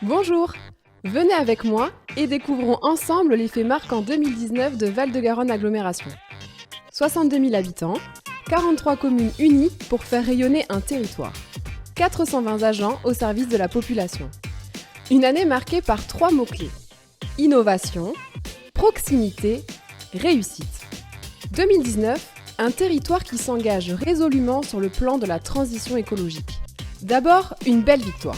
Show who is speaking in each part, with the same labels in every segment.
Speaker 1: Bonjour! Venez avec moi et découvrons ensemble les faits marquants 2019 de Val-de-Garonne Agglomération. 62 000 habitants, 43 communes unies pour faire rayonner un territoire. 420 agents au service de la population. Une année marquée par 3 mots-clés. Innovation, proximité, réussite. 2019, un territoire qui s'engage résolument sur le plan de la transition écologique. D'abord, une belle victoire.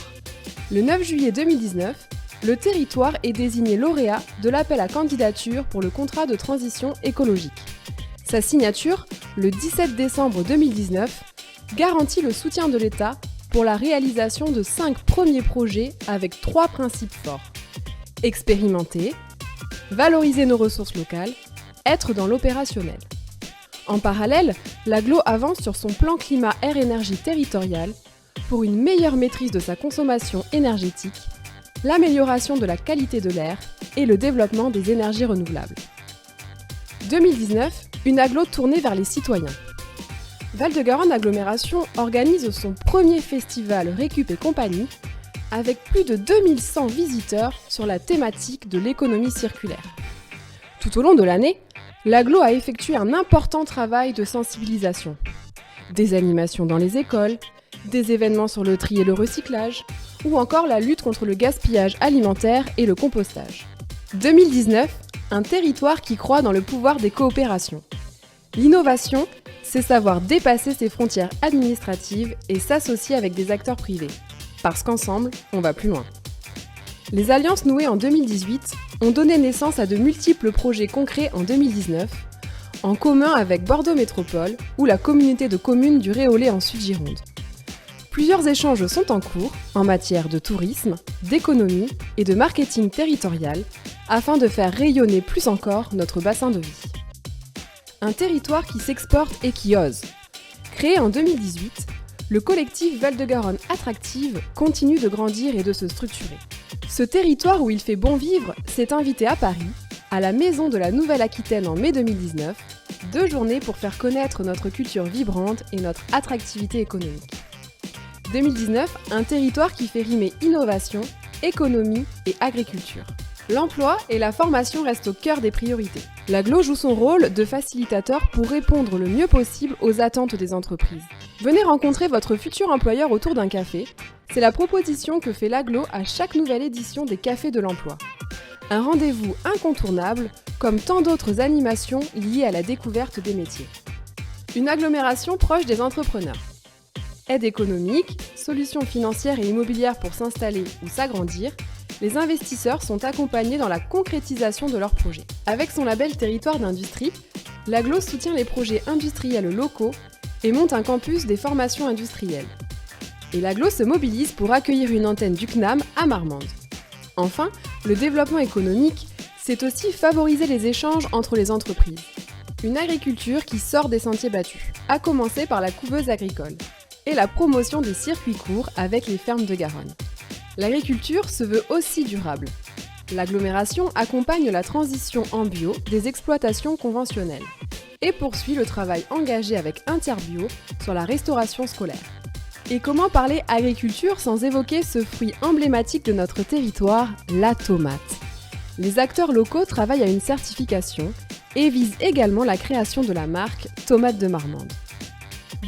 Speaker 1: Le 9 juillet 2019, le territoire est désigné lauréat de l'appel à candidature pour le contrat de transition écologique. Sa signature, le 17 décembre 2019, garantit le soutien de l'État pour la réalisation de 5 premiers projets avec 3 principes forts. Expérimenter, valoriser nos ressources locales, être dans l'opérationnel. En parallèle, l'agglo avance sur son plan climat-air-énergie territorial pour une meilleure maîtrise de sa consommation énergétique, l'amélioration de la qualité de l'air et le développement des énergies renouvelables. 2019, une agglo tournée vers les citoyens. Val-de-Garonne Agglomération organise son premier festival Récup et compagnie avec plus de 2100 visiteurs sur la thématique de l'économie circulaire. Tout au long de l'année, l'agglo a effectué un important travail de sensibilisation. Des animations dans les écoles, des événements sur le tri et le recyclage, ou encore la lutte contre le gaspillage alimentaire et le compostage. 2019, un territoire qui croit dans le pouvoir des coopérations. L'innovation, c'est savoir dépasser ses frontières administratives et s'associer avec des acteurs privés. Parce qu'ensemble, on va plus loin. Les alliances nouées en 2018 ont donné naissance à de multiples projets concrets en 2019, en commun avec Bordeaux Métropole ou la communauté de communes du Réolais en Sud-Gironde. Plusieurs échanges sont en cours en matière de tourisme, d'économie et de marketing territorial afin de faire rayonner plus encore notre bassin de vie. Un territoire qui s'exporte et qui ose. Créé en 2018, le collectif Val-de-Garonne Attractive continue de grandir et de se structurer. Ce territoire où il fait bon vivre s'est invité à Paris, à la Maison de la Nouvelle-Aquitaine en mai 2019, 2 journées pour faire connaître notre culture vibrante et notre attractivité économique. 2019, un territoire qui fait rimer innovation, économie et agriculture. L'emploi et la formation restent au cœur des priorités. L'agglo joue son rôle de facilitateur pour répondre le mieux possible aux attentes des entreprises. Venez rencontrer votre futur employeur autour d'un café. C'est la proposition que fait l'agglo à chaque nouvelle édition des Cafés de l'Emploi. Un rendez-vous incontournable, comme tant d'autres animations liées à la découverte des métiers. Une agglomération proche des entrepreneurs. Aide économique, solutions financières et immobilières pour s'installer ou s'agrandir, les investisseurs sont accompagnés dans la concrétisation de leurs projets. Avec son label Territoire d'industrie, l'agglo soutient les projets industriels locaux et monte un campus des formations industrielles. Et l'agglo se mobilise pour accueillir une antenne du CNAM à Marmande. Enfin, le développement économique, c'est aussi favoriser les échanges entre les entreprises. Une agriculture qui sort des sentiers battus, à commencer par la couveuse agricole, et la promotion des circuits courts avec les fermes de Garonne. L'agriculture se veut aussi durable. L'agglomération accompagne la transition en bio des exploitations conventionnelles et poursuit le travail engagé avec Interbio sur la restauration scolaire. Et comment parler agriculture sans évoquer ce fruit emblématique de notre territoire, la tomate? Les acteurs locaux travaillent à une certification et visent également la création de la marque Tomate de Marmande.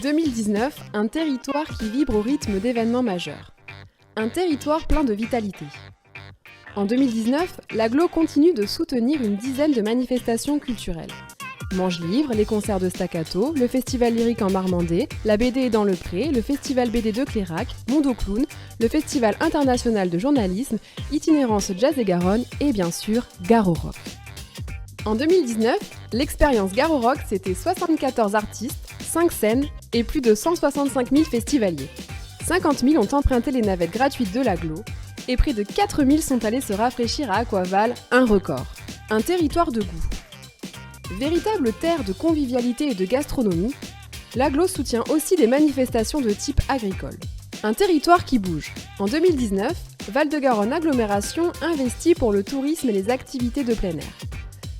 Speaker 1: 2019, un territoire qui vibre au rythme d'événements majeurs. Un territoire plein de vitalité. En 2019, l'agglo continue de soutenir une dizaine de manifestations culturelles. Mange Livre, les concerts de Staccato, le festival lyrique en Marmandais, la BD est dans le Pré, le festival BD de Clérac, Mondo Clown, le festival international de journalisme, Itinérance Jazz et Garonne et bien sûr Garo Rock. En 2019, l'expérience Garo Rock, c'était 74 artistes, 5 scènes et plus de 165 000 festivaliers. 50 000 ont emprunté les navettes gratuites de l'agglo et près de 4 000 sont allés se rafraîchir à Aquaval, un record. Un territoire de goût. Véritable terre de convivialité et de gastronomie, l'agglo soutient aussi des manifestations de type agricole. Un territoire qui bouge. En 2019, Val-de-Garonne Agglomération investit pour le tourisme et les activités de plein air.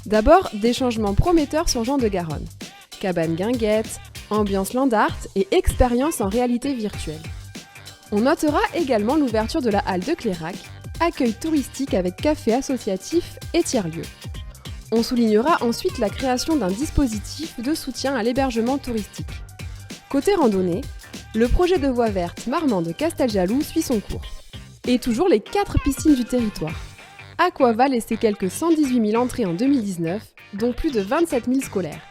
Speaker 1: D'abord, des changements prometteurs sur Jean de Garonne. Cabane guinguette, ambiance land art et expérience en réalité virtuelle. On notera également l'ouverture de la halle de Clérac, accueil touristique avec café associatif et tiers-lieux. On soulignera ensuite la création d'un dispositif de soutien à l'hébergement touristique. Côté randonnée, le projet de voie verte Marmande-Casteljaloux suit son cours. Et toujours les 4 piscines du territoire. Aquaval et ses quelques 118 000 entrées en 2019, dont plus de 27 000 scolaires.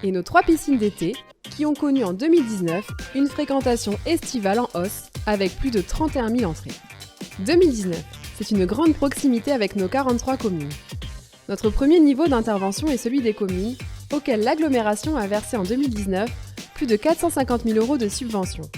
Speaker 1: Et nos 3 piscines d'été, qui ont connu en 2019 une fréquentation estivale en hausse, avec plus de 31 000 entrées. 2019, c'est une grande proximité avec nos 43 communes. Notre premier niveau d'intervention est celui des communes, auxquelles l'agglomération a versé en 2019 plus de 450 000 € de subventions.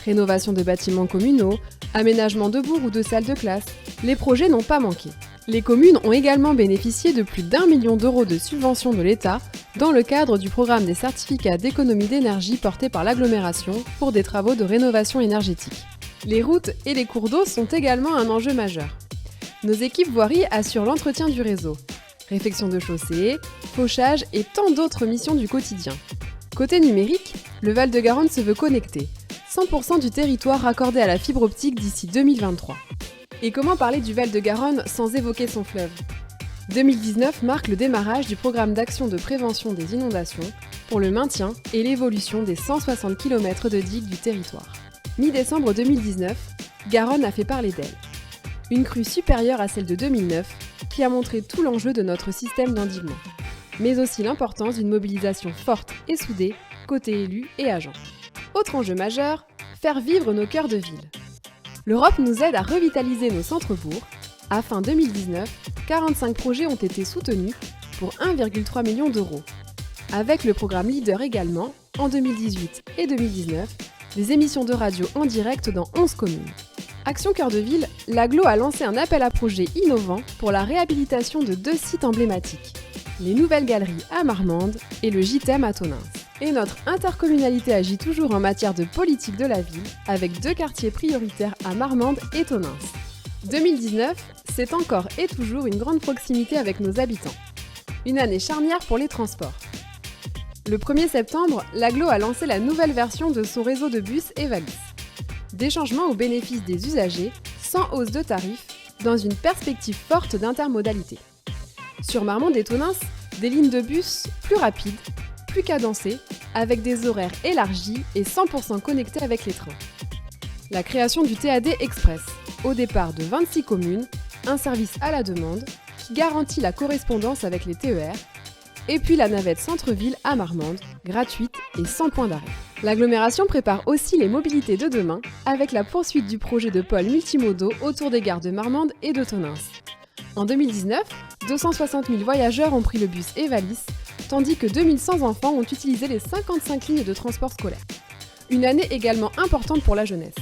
Speaker 1: Rénovation de bâtiments communaux, aménagement de bourgs ou de salles de classe, les projets n'ont pas manqué. Les communes ont également bénéficié de plus d'1 million d'euros de subventions de l'État dans le cadre du programme des certificats d'économie d'énergie porté par l'agglomération pour des travaux de rénovation énergétique. Les routes et les cours d'eau sont également un enjeu majeur. Nos équipes voiries assurent l'entretien du réseau, réfection de chaussées, fauchage et tant d'autres missions du quotidien. Côté numérique, le Val-de-Garonne se veut connecté. 100% du territoire raccordé à la fibre optique d'ici 2023. Et comment parler du Val-de-Garonne sans évoquer son fleuve ? 2019 marque le démarrage du programme d'action de prévention des inondations pour le maintien et l'évolution des 160 km de digues du territoire. Mi-décembre 2019, Garonne a fait parler d'elle. Une crue supérieure à celle de 2009 qui a montré tout l'enjeu de notre système d'endiguement, mais aussi l'importance d'une mobilisation forte et soudée côté élus et agents. Autre enjeu majeur, faire vivre nos cœurs de ville. L'Europe nous aide à revitaliser nos centres-bourgs. À fin 2019, 45 projets ont été soutenus pour 1,3 million d'euros. Avec le programme Leader également, en 2018 et 2019, des émissions de radio en direct dans 11 communes. Action Cœur de Ville, l'Agglo a lancé un appel à projets innovants pour la réhabilitation de 2 sites emblématiques, les Nouvelles Galeries à Marmande et le JTM à Tonneins. Et notre intercommunalité agit toujours en matière de politique de la ville, avec 2 quartiers prioritaires à Marmande et Tonneins. 2019, c'est encore et toujours une grande proximité avec nos habitants. Une année charnière pour les transports. Le 1er septembre, l'Agglo a lancé la nouvelle version de son réseau de bus Evalis. Des changements au bénéfice des usagers, sans hausse de tarifs, dans une perspective forte d'intermodalité. Sur Marmande et Tonneins, des lignes de bus plus rapides, plus cadencées, avec des horaires élargis et 100% connectés avec les trains. La création du TAD Express, au départ de 26 communes, un service à la demande qui garantit la correspondance avec les TER, et puis la navette centre-ville à Marmande, gratuite et sans point d'arrêt. L'agglomération prépare aussi les mobilités de demain avec la poursuite du projet de pôle multimodaux autour des gares de Marmande et de Tonneins. En 2019, 260 000 voyageurs ont pris le bus Evalis, tandis que 2100 enfants ont utilisé les 55 lignes de transport scolaire. Une année également importante pour la jeunesse.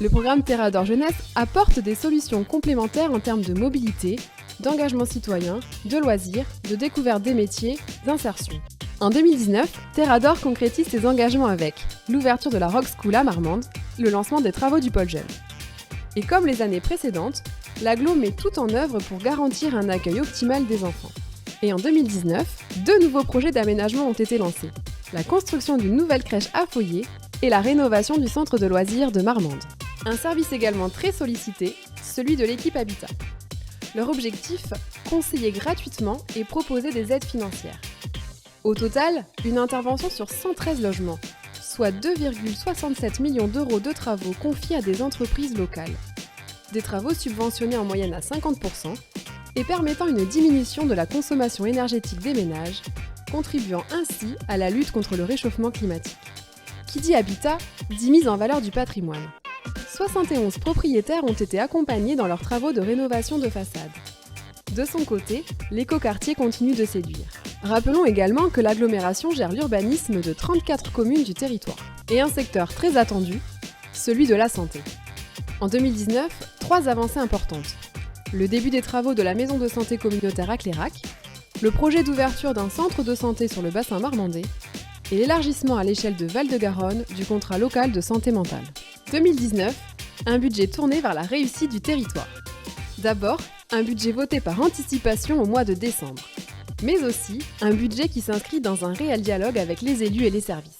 Speaker 1: Le programme Terrador Jeunesse apporte des solutions complémentaires en termes de mobilité, d'engagement citoyen, de loisirs, de découverte des métiers, d'insertion. En 2019, Terrador concrétise ses engagements avec l'ouverture de la Rock School à Marmande, le lancement des travaux du pôle jeune. Et comme les années précédentes, l'Agglo met tout en œuvre pour garantir un accueil optimal des enfants. Et en 2019, 2 nouveaux projets d'aménagement ont été lancés. La construction d'une nouvelle crèche à foyer et la rénovation du centre de loisirs de Marmande. Un service également très sollicité, celui de l'équipe Habitat. Leur objectif, conseiller gratuitement et proposer des aides financières. Au total, une intervention sur 113 logements, soit 2,67 millions d'euros de travaux confiés à des entreprises locales. Des travaux subventionnés en moyenne à 50% et permettant une diminution de la consommation énergétique des ménages, contribuant ainsi à la lutte contre le réchauffement climatique. Qui dit habitat, dit mise en valeur du patrimoine. 71 propriétaires ont été accompagnés dans leurs travaux de rénovation de façade. De son côté, l'écoquartier continue de séduire. Rappelons également que l'agglomération gère l'urbanisme de 34 communes du territoire. Et un secteur très attendu, celui de la santé. En 2019, 3 avancées importantes. Le début des travaux de la maison de santé communautaire à Clérac, le projet d'ouverture d'un centre de santé sur le bassin marmandais et l'élargissement à l'échelle de Val-de-Garonne du contrat local de santé mentale. 2019, un budget tourné vers la réussite du territoire. D'abord, un budget voté par anticipation au mois de décembre, mais aussi un budget qui s'inscrit dans un réel dialogue avec les élus et les services.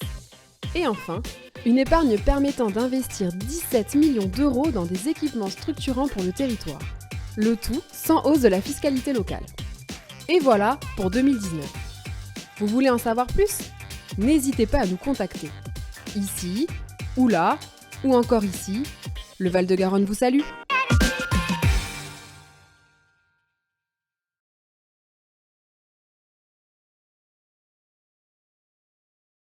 Speaker 1: Et enfin, Une épargne permettant d'investir 17 millions d'euros dans des équipements structurants pour le territoire. Le tout sans hausse de la fiscalité locale. Et voilà pour 2019. Vous voulez en savoir plus ? N'hésitez pas à nous contacter. Ici, ou là, ou encore ici, le Val-de-Garonne vous salue.